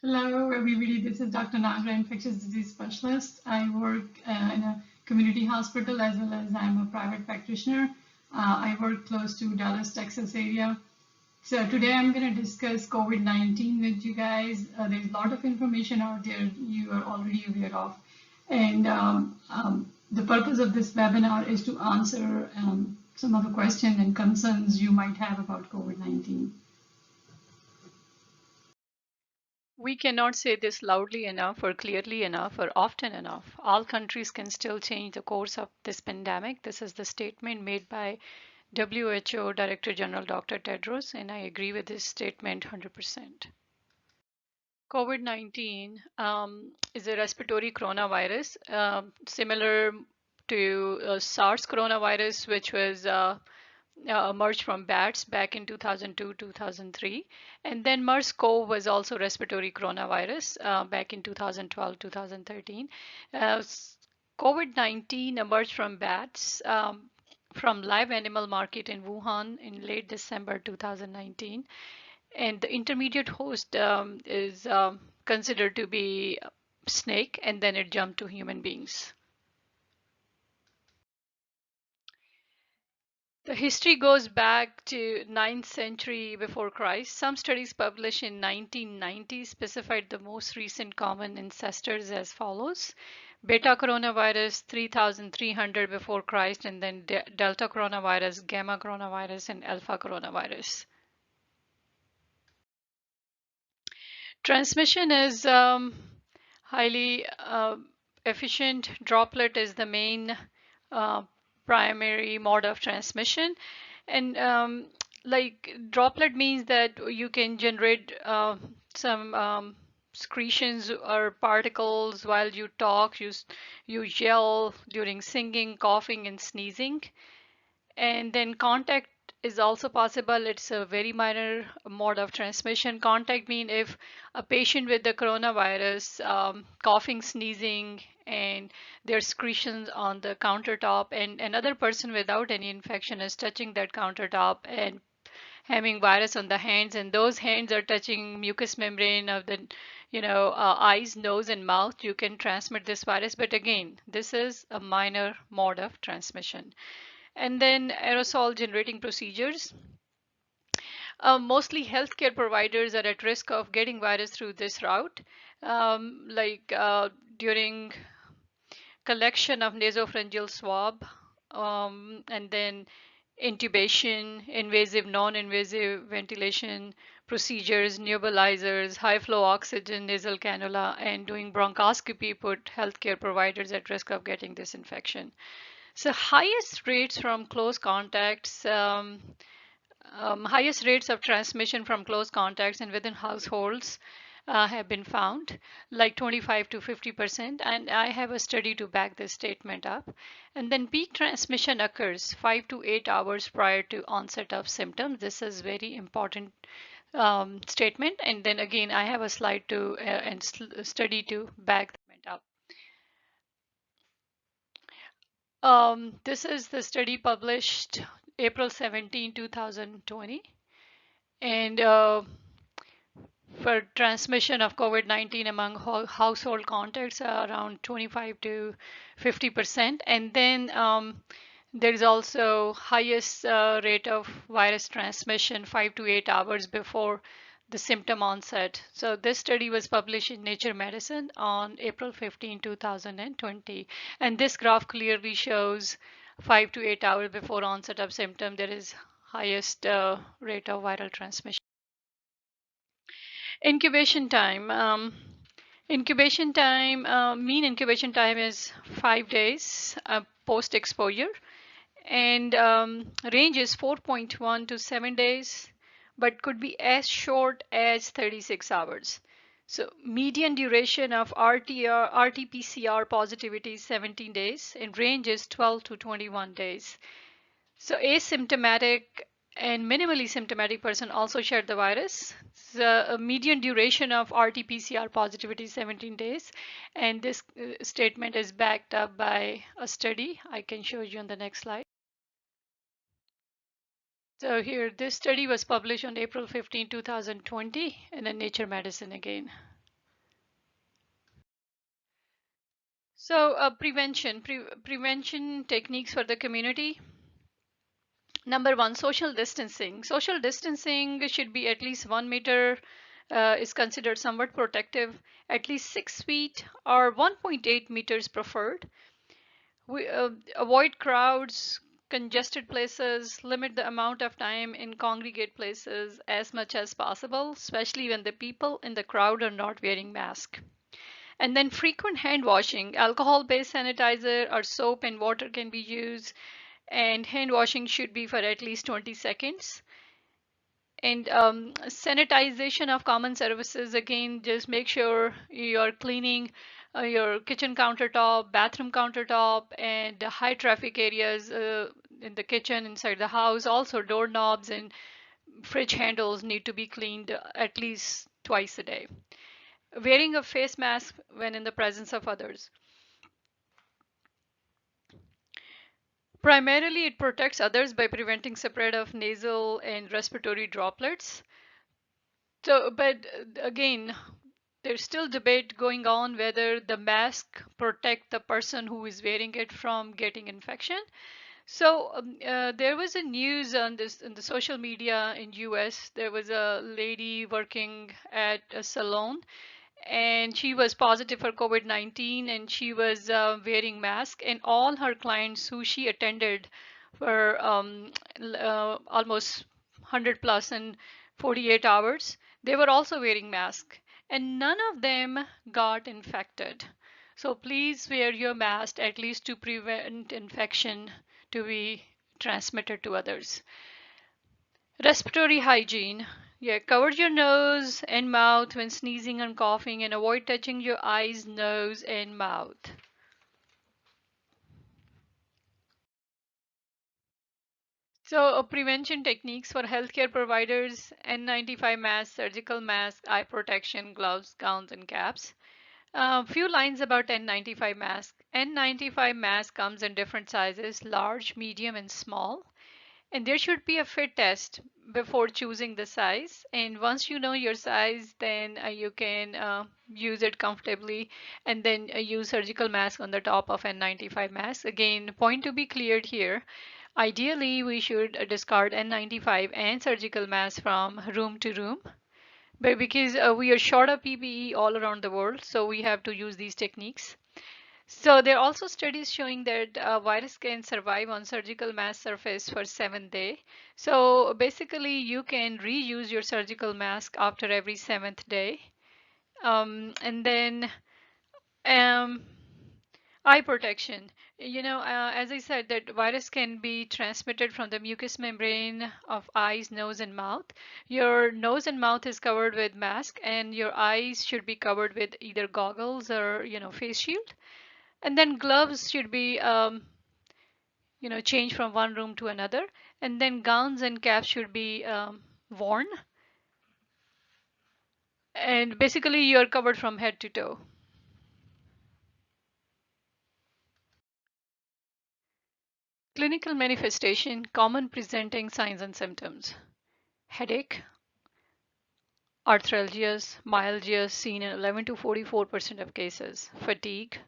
Hello, everybody. This is Dr. Nagra, Infectious Disease Specialist. I work in a community hospital as well as I'm a private practitioner. I work close to Dallas, Texas area. So today I'm going to discuss COVID-19 with you guys. There's a lot of information out there you are already aware of. And the purpose of this webinar is to answer some of the questions and concerns you might have about COVID-19. We cannot say this loudly enough or clearly enough or often enough. All countries can still change the course of this pandemic. This is the statement made by WHO Director General Dr. Tedros, and I agree with this statement 100%. COVID-19 is a respiratory coronavirus similar to SARS coronavirus, which was emerged from bats back in 2002, 2003. And then MERS-CoV was also respiratory coronavirus back in 2012, 2013. Uh, COVID-19 emerged from bats from live animal market in Wuhan in late December 2019. And the intermediate host is considered to be snake, and then it jumped to human beings. The history goes back to 9th century before Christ. Some studies published in 1990 specified the most recent common ancestors as follows. Beta coronavirus 3300 before Christ, and then Delta coronavirus, Gamma coronavirus, and Alpha coronavirus. Transmission is highly efficient. Droplet is the main uh, primary mode of transmission. And like droplet means that you can generate some secretions or particles while you talk, you yell during singing, coughing, and sneezing. And then contact is also possible. It's a very minor mode of transmission. Contact means if a patient with the coronavirus coughing, sneezing, and their secretions on the countertop, and another person without any infection is touching that countertop and having virus on the hands, and those hands are touching mucous membrane of the eyes, nose, and mouth, you can transmit this virus. But again, this is a minor mode of transmission. And then aerosol generating procedures. Mostly healthcare providers are at risk of getting virus through this route, like during collection of nasopharyngeal swab, and then intubation, invasive, non-invasive ventilation procedures, nebulizers, high flow oxygen, nasal cannula, and doing bronchoscopy put healthcare providers at risk of getting this infection. So highest rates from close contacts, highest rates of transmission from close contacts and within households have been found, like 25 to 50%. And I have a study to back this statement up. And then peak transmission occurs 5 to 8 hours prior to onset of symptoms. This is very important statement. And then again, I have a slide to and study to back the statement up. This is the study published April 17, 2020. And for transmission of COVID-19 among household contacts, around 25 to 50%. And then there is also highest rate of virus transmission 5 to 8 hours before the symptom onset. So this study was published in Nature Medicine on April 15, 2020. And this graph clearly shows 5 to 8 hours before onset of symptom, there is highest rate of viral transmission. Incubation time. Mean incubation time is 5 days post exposure, and range is 4.1 to 7 days, but could be as short as 36 hours. So median duration of RT-PCR positivity is 17 days, and range is 12 to 21 days. So asymptomatic and minimally symptomatic person also shared the virus. The median duration of RT-PCR positivity is 17 days. And this statement is backed up by a study. I can show you on the next slide. So here, this study was published on April 15, 2020 in Nature Medicine again. So prevention techniques for the community. Number one, social distancing. Social distancing should be at least 1 meter, is considered somewhat protective. At least 6 feet or 1.8 meters preferred. We avoid crowds, congested places, limit the amount of time in congregate places as much as possible, especially when the people in the crowd are not wearing masks. And then frequent hand washing. Alcohol-based sanitizer or soap and water can be used, and hand washing should be for at least 20 seconds. And sanitization of common surfaces, again, just make sure you're cleaning your kitchen countertop, bathroom countertop, and the high traffic areas in the kitchen, inside the house. Also, doorknobs and fridge handles need to be cleaned at least twice a day. Wearing a face mask when in the presence of others. Primarily, it protects others by preventing spread of nasal and respiratory droplets. So, but again, there's still debate going on whether the mask protect the person who is wearing it from getting infection. So there was a news on this in the social media in US. There was a lady working at a salon, and she was positive for COVID-19, and she was wearing mask, and all her clients who she attended were almost 100 plus in 48 hours. They were also wearing masks, and none of them got infected. So please wear your mask at least to prevent infection to be transmitted to others. Respiratory hygiene. Yeah, cover your nose and mouth when sneezing and coughing, and avoid touching your eyes, nose, and mouth. So, prevention techniques for healthcare providers: N95 mask, surgical mask, eye protection, gloves, gowns, and caps. A few lines about N95 mask. N95 mask comes in different sizes: large, medium, and small. And there should be a fit test before choosing the size. And once you know your size, then you can use it comfortably, and then use surgical mask on the top of N95 mask. Again, point to be cleared here. Ideally, we should discard N95 and surgical mask from room to room. But because we are short of PPE all around the world, so we have to use these techniques. So there are also studies showing that virus can survive on surgical mask surface for 7 days. So basically, you can reuse your surgical mask after every seventh day. And then um, eye protection. As I said, that virus can be transmitted from the mucous membrane of eyes, nose, and mouth. Your nose and mouth is covered with mask, and your eyes should be covered with either goggles or face shield. And then gloves should be changed from one room to another. And then gowns and caps should be worn. And basically, you're covered from head to toe. Clinical manifestation: common presenting signs and symptoms: headache, arthralgias, myalgias seen in 11 to 44% of cases, fatigue,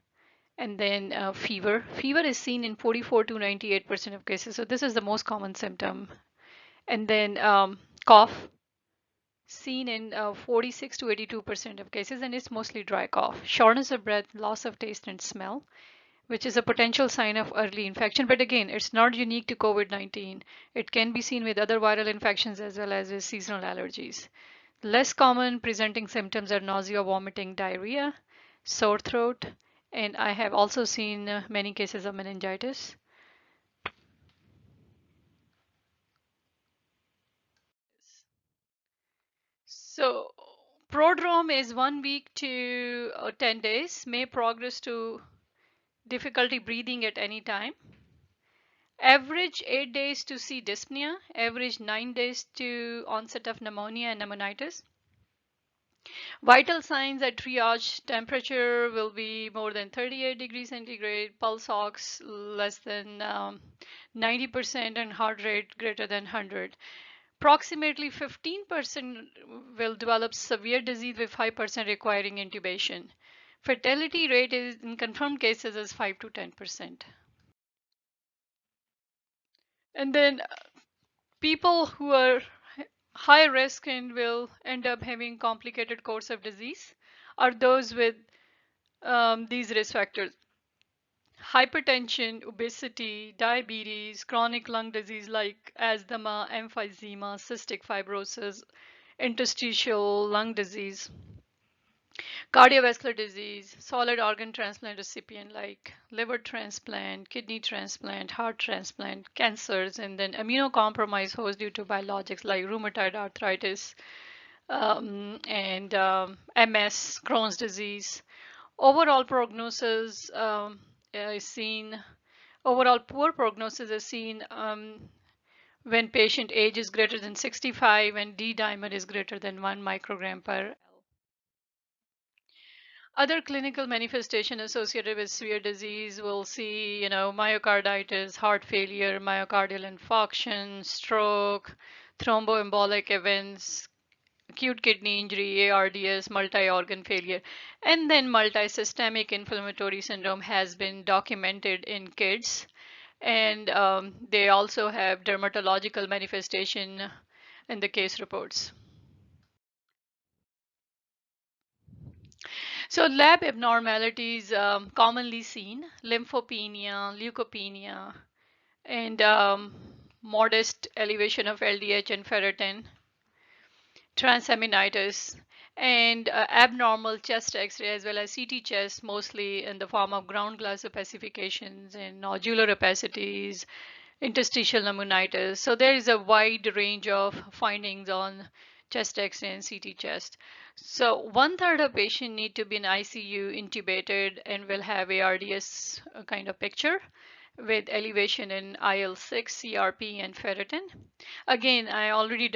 and then fever. Fever is seen in 44 to 98% of cases. So this is the most common symptom. And then cough, seen in 46 to 82% of cases, and it's mostly dry cough. Shortness of breath, loss of taste and smell, which is a potential sign of early infection. But again, it's not unique to COVID-19. It can be seen with other viral infections as well as with seasonal allergies. Less common presenting symptoms are nausea, vomiting, diarrhea, sore throat, and I have also seen many cases of meningitis. So, prodrome is 1 week to 10 days, may progress to difficulty breathing at any time. Average 8 days to see dyspnea, average 9 days to onset of pneumonia and pneumonitis. Vital signs at triage: temperature will be more than 38 degrees centigrade, pulse ox less than 90%, and heart rate greater than 100. Approximately 15% will develop severe disease with 5% requiring intubation. Fatality rate is in confirmed cases is 5 to 10%. And then people who are high risk and will end up having complicated course of disease are those with these risk factors: hypertension, obesity, diabetes, chronic lung disease like asthma, emphysema, cystic fibrosis, interstitial lung disease, cardiovascular disease, solid organ transplant recipient like liver transplant, kidney transplant, heart transplant, cancers, and then immunocompromised host due to biologics like rheumatoid arthritis and MS, Crohn's disease. Overall prognosis is seen. Overall poor prognosis is seen when patient age is greater than 65 and D-dimer is greater than 1 microgram per. Other clinical manifestation associated with severe disease, we'll see, myocarditis, heart failure, myocardial infarction, stroke, thromboembolic events, acute kidney injury, ARDS, multi-organ failure, and then multisystemic inflammatory syndrome has been documented in kids. And they also have dermatological manifestation in the case reports. So lab abnormalities commonly seen: lymphopenia, leukopenia, and modest elevation of LDH and ferritin, transaminitis, and abnormal chest X-ray as well as CT chest, mostly in the form of ground glass opacifications and nodular opacities, interstitial pneumonitis. So there is a wide range of findings on chest X-ray and CT chest. So 1/3 of patients need to be in ICU intubated and will have ARDS kind of picture with elevation in IL-6, CRP, and ferritin. Again, I already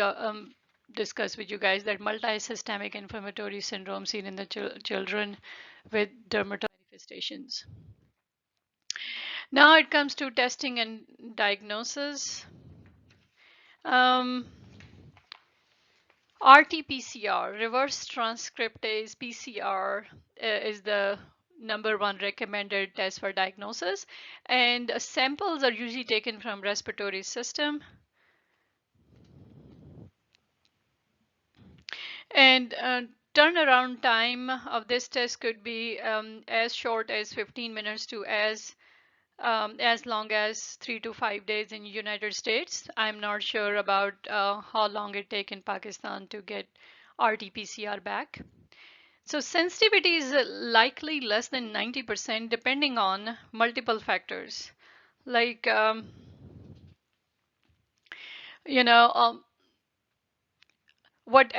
discussed with you guys that multisystemic inflammatory syndrome seen in the children with dermatologic manifestations. Now it comes to testing and diagnosis. RT-PCR, reverse transcriptase PCR, is the #1 recommended test for diagnosis, and samples are usually taken from respiratory system. And turnaround time of this test could be as short as 15 minutes to as long as 3 to 5 days in United States. I'm not sure about how long it take in Pakistan to get RT-PCR back. So sensitivity is likely less than 90% depending on multiple factors, like you know what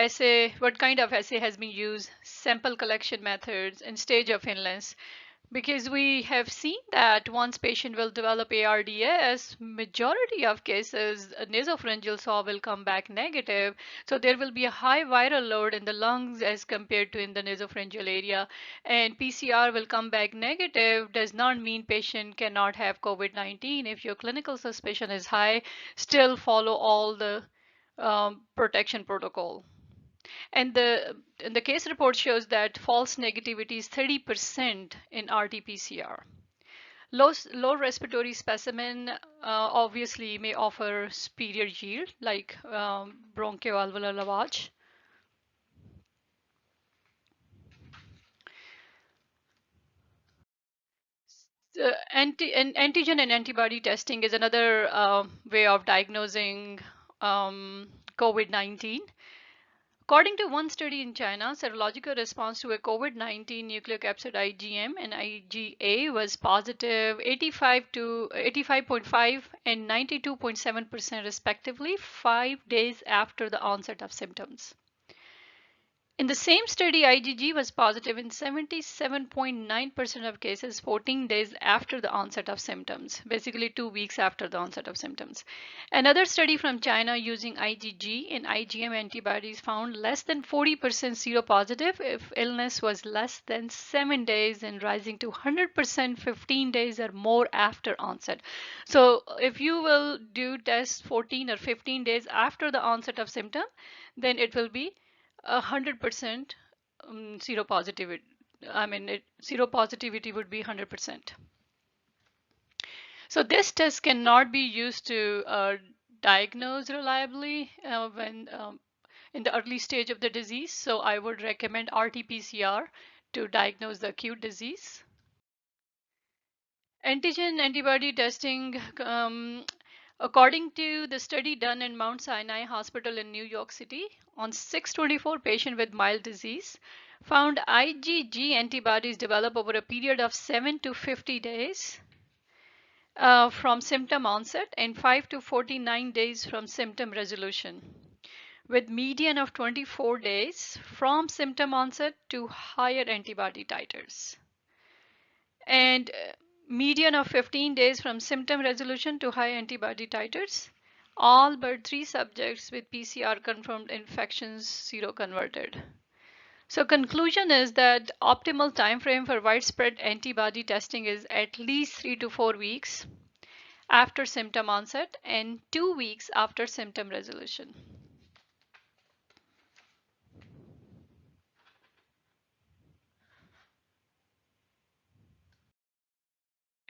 kind of assay has been used, sample collection methods, and stage of illness. Because we have seen that once patient will develop ARDS, majority of cases, nasopharyngeal swab will come back negative. So there will be a high viral load in the lungs as compared to in the nasopharyngeal area. And PCR will come back negative does not mean patient cannot have COVID-19. If your clinical suspicion is high, still follow all the protection protocol. And the case report shows that false negativity is 30% in RT-PCR. Low respiratory specimen obviously may offer superior yield, like bronchoalveolar lavage. Antigen and antibody testing is another way of diagnosing COVID-19. According to one study in China, serological response to a COVID-19 nucleocapsid IgM and IgA was positive 85.5 and 92.7% respectively 5 days after the onset of symptoms. In the same study, IgG was positive in 77.9% of cases 14 days after the onset of symptoms, basically 2 weeks after the onset of symptoms. Another study from China using IgG and IgM antibodies found less than 40% seropositive if illness was less than 7 days and rising to 100% 15 days or more after onset. So if you will do tests 14 or 15 days after the onset of symptom, then it will be 100% seropositivity seropositivity would be 100%. So this test cannot be used to diagnose reliably when in the early stage of the disease. So I would recommend RT-PCR to diagnose the acute disease. Antigen antibody testing, according to the study done in Mount Sinai Hospital in New York City on 624 patients with mild disease, found IgG antibodies develop over a period of 7 to 50 days from symptom onset and 5 to 49 days from symptom resolution, with median of 24 days from symptom onset to higher antibody titers, and median of 15 days from symptom resolution to high antibody titers. All but 3 subjects with PCR confirmed infections seroconverted. So conclusion is that optimal time frame for widespread antibody testing is at least 3 to 4 weeks after symptom onset and 2 weeks after symptom resolution.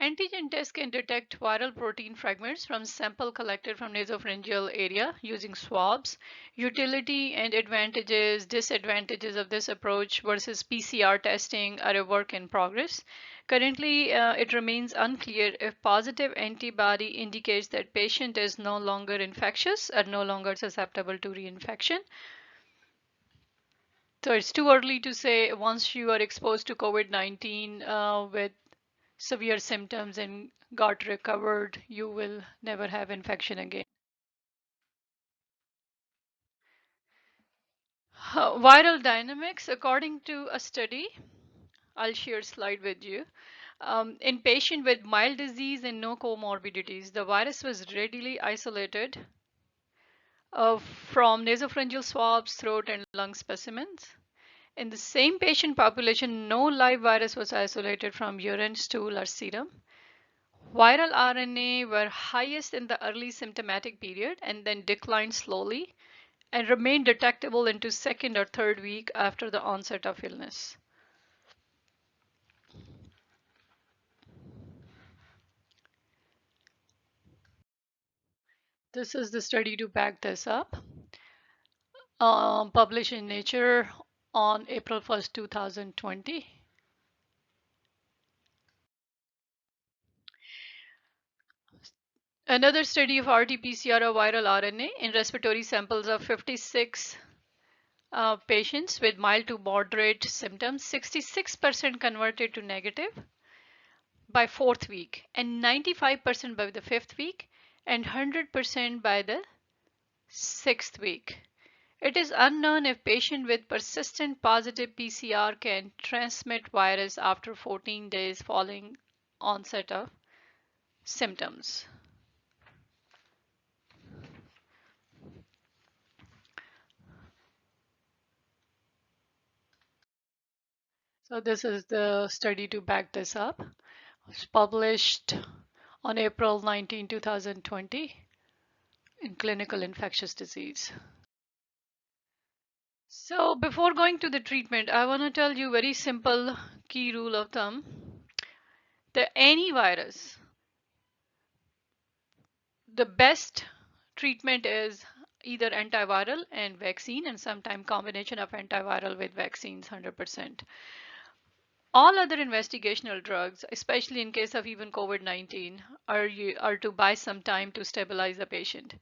Antigen tests can detect viral protein fragments from sample collected from nasopharyngeal area using swabs. Utility and advantages, disadvantages of this approach versus PCR testing are a work in progress. Currently, it remains unclear if positive antibody indicates that patient is no longer infectious or no longer susceptible to reinfection. So it's too early to say once you are exposed to COVID-19 with severe symptoms and got recovered, you will never have infection again. Viral dynamics, according to a study, I'll share a slide with you. In patient with mild disease and no comorbidities, the virus was readily isolated from nasopharyngeal swabs, throat, and lung specimens. In the same patient population, no live virus was isolated from urine, stool, or serum. Viral RNA were highest in the early symptomatic period and then declined slowly and remained detectable into second or third week after the onset of illness. This is the study to back this up, published in Nature on April 1st, 2020. Another study of RT-PCR of viral RNA in respiratory samples of 56 patients with mild to moderate symptoms, 66% converted to negative by fourth week, and 95% by the fifth week, and 100% by the sixth week. It is unknown if patient with persistent positive PCR can transmit virus after 14 days following onset of symptoms. So this is the study to back this up. It was published on April 19, 2020 in Clinical Infectious Disease. So before going to the treatment, I want to tell you very simple key rule of thumb. Any virus, the best treatment is either antiviral and vaccine, and sometimes combination of antiviral with vaccines 100%. All other investigational drugs, especially in case of even COVID-19, are to buy some time to stabilize the patient.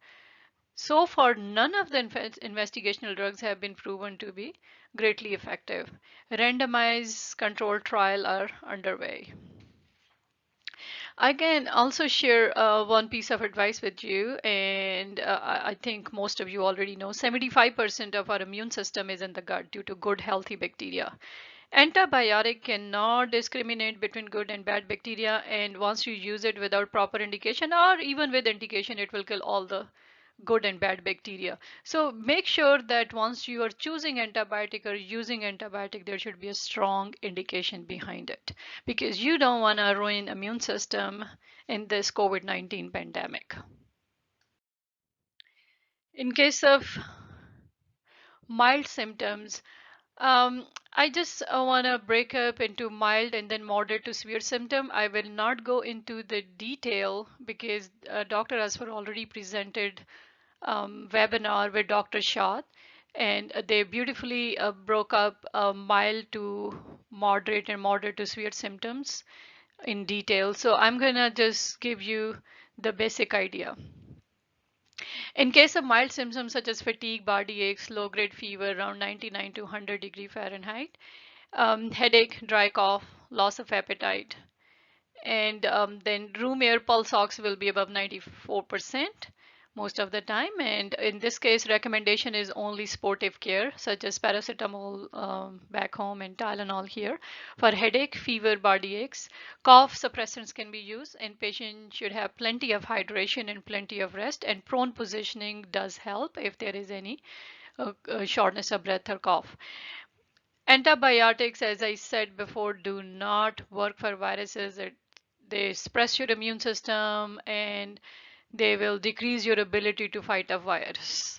So far, none of the investigational drugs have been proven to be greatly effective. Randomized controlled trials are underway. I can also share one piece of advice with you, and I think most of you already know 75% of our immune system is in the gut due to good healthy bacteria. Antibiotic cannot discriminate between good and bad bacteria, and once you use it without proper indication or even with indication, it will kill all the good and bad bacteria. So make sure that once you are choosing antibiotic or using antibiotic, there should be a strong indication behind it, because you don't want to ruin immune system in this COVID-19 pandemic. In case of mild symptoms, I just want to break up into mild and then moderate to severe symptom. I will not go into the detail because Dr. Asfar already presented webinar with Dr. Shah, and they beautifully broke up mild to moderate and moderate to severe symptoms in detail. So I'm gonna just give you the basic idea. In case of mild symptoms such as fatigue, body aches, low-grade fever around 99 to 100 degree Fahrenheit, headache, dry cough, loss of appetite, and then room air pulse ox will be above 94% most of the time. And in this case, recommendation is only sportive care, such as paracetamol back home and Tylenol here. For headache, fever, body aches, cough suppressants can be used, and patient should have plenty of hydration and plenty of rest. And prone positioning does help if there is any shortness of breath or cough. Antibiotics, as I said before, do not work for viruses. They suppress your immune system and they will decrease your ability to fight a virus.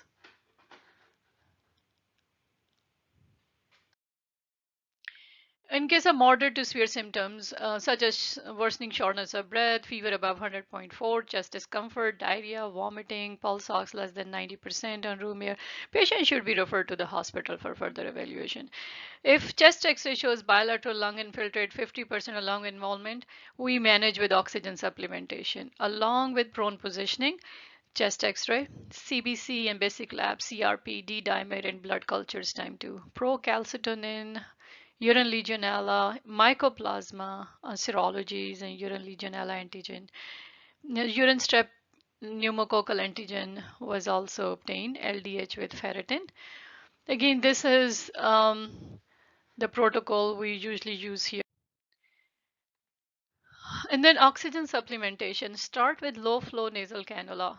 In case of moderate to severe symptoms, such as worsening shortness of breath, fever above 100.4, chest discomfort, diarrhea, vomiting, pulse ox less than 90% on room air, patient should be referred to the hospital for further evaluation. If chest X-ray shows bilateral lung infiltrate 50% of lung involvement, we manage with oxygen supplementation along with prone positioning, chest X-ray, CBC and basic lab, CRP, D-dimer, and blood cultures time 2, procalcitonin, urine Legionella, mycoplasma, serologies, and urine Legionella antigen. Urine strep pneumococcal antigen was also obtained, LDH with ferritin. Again, this is the protocol we usually use here. And then oxygen supplementation. Start with low flow nasal cannula,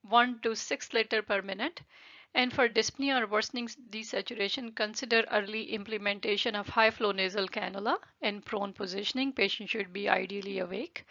1 to 6 liter per minute. And for dyspnea or worsening desaturation, consider early implementation of high flow nasal cannula and prone positioning. Patient should be ideally awake.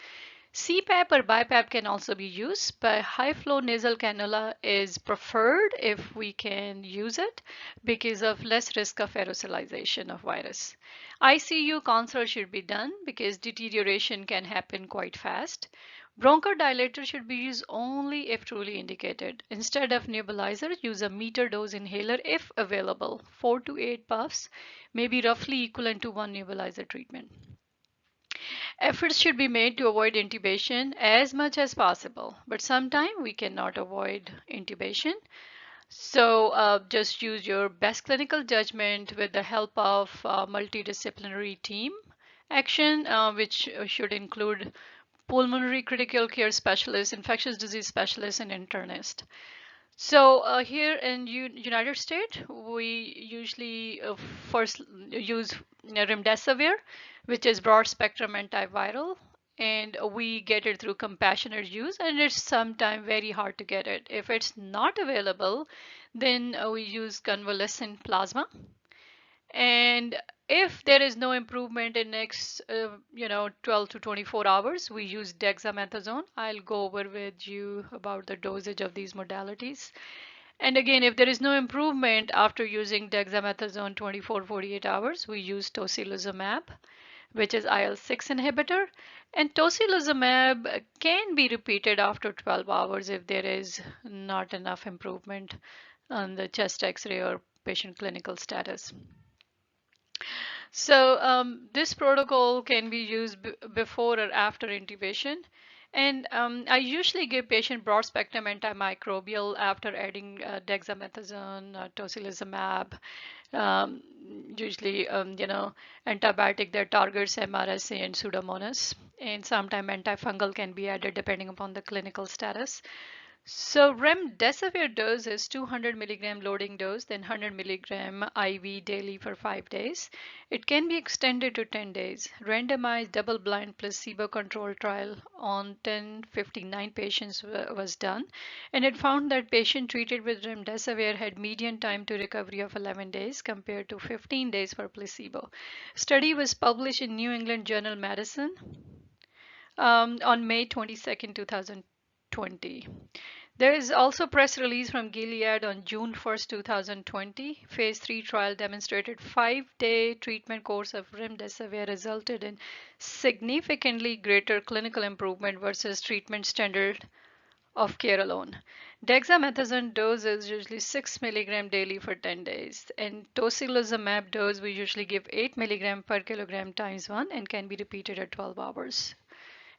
CPAP or BiPAP can also be used, but high flow nasal cannula is preferred if we can use it because of less risk of aerosolization of virus. ICU consult should be done because deterioration can happen quite fast. Bronchodilator should be used only if truly indicated. Instead of nebulizer, use a meter dose inhaler if available. 4 to 8 puffs may be roughly equivalent to one nebulizer treatment. Efforts should be made to avoid intubation as much as possible, but sometimes we cannot avoid intubation. So just use your best clinical judgment with the help of multidisciplinary team action, which should include pulmonary critical care specialist, infectious disease specialist, and internist. So here in United States, we usually first use remdesivir, which is broad spectrum antiviral, and we get it through compassionate use, and it's sometimes very hard to get it. If it's not available, then we use convalescent plasma. And if there is no improvement in next 12 to 24 hours, we use dexamethasone. I'll go over with you about the dosage of these modalities. And again, if there is no improvement after using dexamethasone 24-48 hours, we use tocilizumab, which is IL-6 inhibitor. And tocilizumab can be repeated after 12 hours if there is not enough improvement on the chest X-ray or patient clinical status. So this protocol can be used before or after intubation. And I usually give patient broad spectrum antimicrobial after adding dexamethasone, tocilizumab, usually, antibiotic that targets MRSA and Pseudomonas. And sometimes antifungal can be added depending upon the clinical status. So remdesivir dose is 200 milligram loading dose, then 100 milligram IV daily for 5 days. It can be extended to 10 days. Randomized double-blind placebo-controlled trial on 1059 patients was done, and it found that patients treated with remdesivir had median time to recovery of 11 days compared to 15 days for placebo. Study was published in New England Journal of Medicine on May 22nd, 2020. There is also press release from Gilead on June 1st, 2020. Phase 3 trial demonstrated 5-day treatment course of remdesivir resulted in significantly greater clinical improvement versus treatment standard of care alone. Dexamethasone dose is usually 6 milligram daily for 10 days, and tocilizumab dose we usually give 8 milligram per kilogram times 1 and can be repeated at 12 hours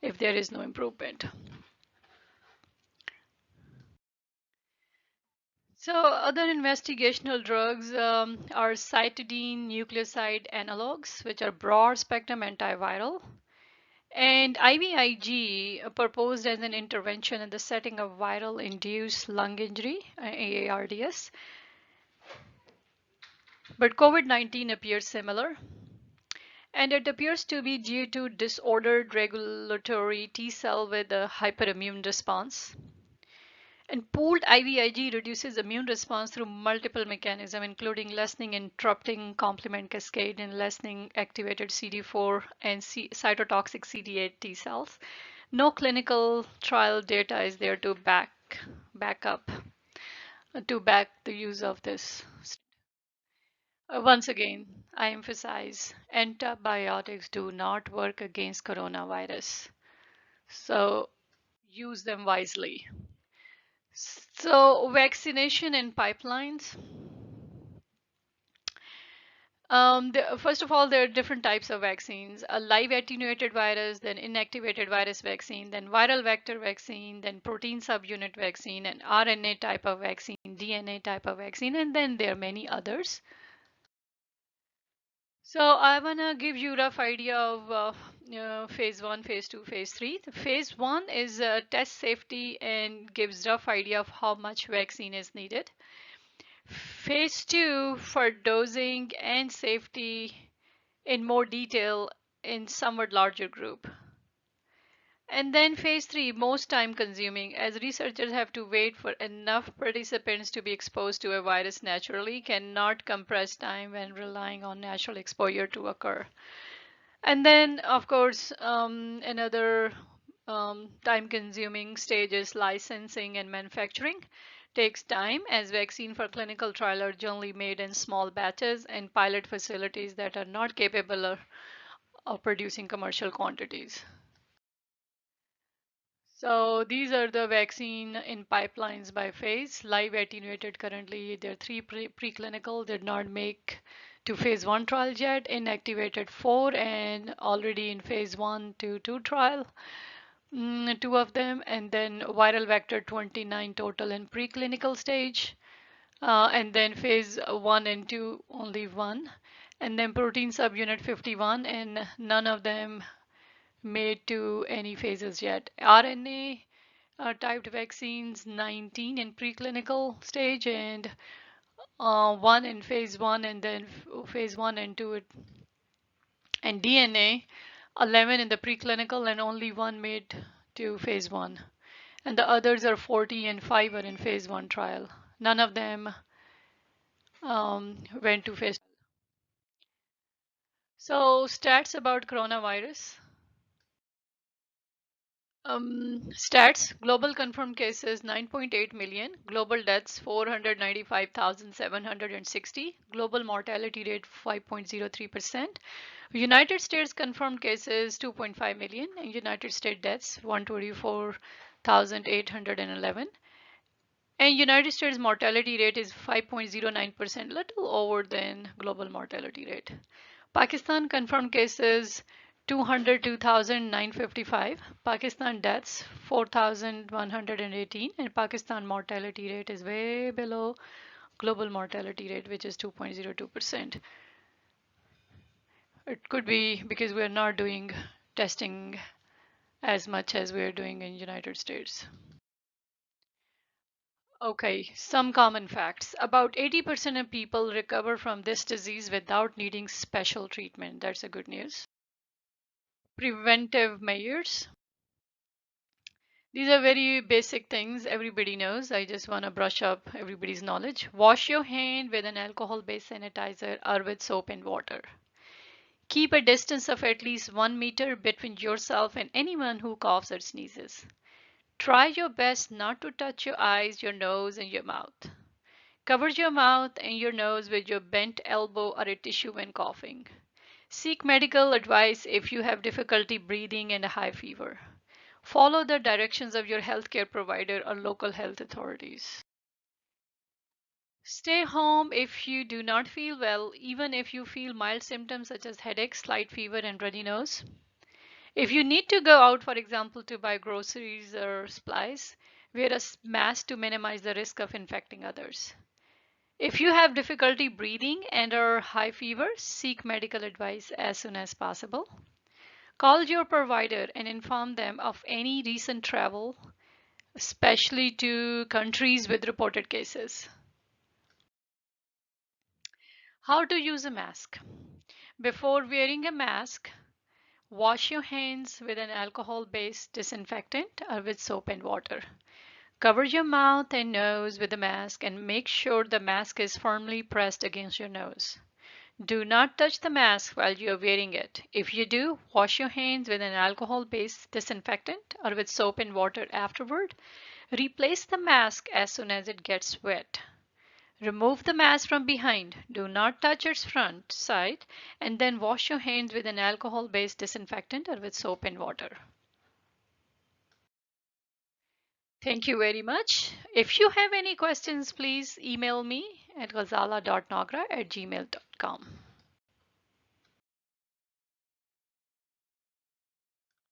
if there is no improvement. So other investigational drugs are cytidine nucleoside analogs, which are broad spectrum antiviral, and IVIG proposed as an intervention in the setting of viral induced lung injury, AARDS. But COVID-19 appears similar, and it appears to be due to disordered regulatory T cell with a hyperimmune response. And pooled IVIG reduces immune response through multiple mechanisms, including lessening interrupting complement cascade and lessening activated CD4 and cytotoxic CD8 T cells. No clinical trial data is there to back up to back the use of this. Once again, I emphasize antibiotics do not work against coronavirus, so use them wisely. So, vaccination and pipelines. First of all, there are different types of vaccines: a live attenuated virus, then inactivated virus vaccine, then viral vector vaccine, then protein subunit vaccine, and RNA type of vaccine, DNA type of vaccine, and then there are many others. So I want to give you a rough idea of phase 1, phase 2, phase 3. The phase 1 is test safety and gives rough idea of how much vaccine is needed. Phase 2 for dosing and safety in more detail in somewhat larger group. And then phase 3, most time consuming, as researchers have to wait for enough participants to be exposed to a virus naturally, cannot compress time when relying on natural exposure to occur. And then, of course, another time consuming stage is licensing and manufacturing. Takes time, as vaccine for clinical trial are generally made in small batches and pilot facilities that are not capable of producing commercial quantities. So these are the vaccine in pipelines by phase. Live attenuated currently, there are 3 preclinical, did not make to phase 1 trial yet. Inactivated 4 and already in phase 1 to 2 trial, 2 of them. And then viral vector 29 total in preclinical stage. And then phase 1 and 2 only 1. And then protein subunit 51 and none of them made to any phases yet. RNA typed vaccines 19 in preclinical stage and 1 in phase 1 and then phase 1 and 2, and DNA 11 in the preclinical and only 1 made to phase 1, and the others are 40 and 5 are in phase 1 trial. None of them went to phase. So stats about coronavirus. Stats: global confirmed cases 9.8 million, global deaths 495,760, global mortality rate 5.03%. United States confirmed cases 2.5 million, and United States deaths 124,811. And United States mortality rate is 5.09%, little over than global mortality rate. Pakistan confirmed cases 202,955, Pakistan deaths 4,118, and Pakistan mortality rate is way below global mortality rate, which is 2.02%. It could be because we're not doing testing as much as we're doing in United States. Okay, some common facts. About 80% of people recover from this disease without needing special treatment. That's a good news. Preventive measures. These are very basic things everybody knows. I just want to brush up everybody's knowledge. Wash your hand with an alcohol-based sanitizer or with soap and water. Keep a distance of at least 1 meter between yourself and anyone who coughs or sneezes. Try your best not to touch your eyes, your nose, and your mouth. Cover your mouth and your nose with your bent elbow or a tissue when coughing. Seek medical advice if you have difficulty breathing and a high fever. Follow the directions of your healthcare provider or local health authorities. Stay home if you do not feel well, even if you feel mild symptoms such as headache, slight fever, and runny nose. If you need to go out, for example, to buy groceries or supplies, wear a mask to minimize the risk of infecting others. If you have difficulty breathing and or high fever, seek medical advice as soon as possible. Call your provider and inform them of any recent travel, especially to countries with reported cases. How to use a mask. Before wearing a mask, wash your hands with an alcohol-based disinfectant or with soap and water. Cover your mouth and nose with the mask and make sure the mask is firmly pressed against your nose. Do not touch the mask while you are wearing it. If you do, wash your hands with an alcohol-based disinfectant or with soap and water afterward. Replace the mask as soon as it gets wet. Remove the mask from behind. Do not touch its front side and then wash your hands with an alcohol-based disinfectant or with soap and water. Thank you very much. If you have any questions, please email me at ghazala.nagra@gmail.com.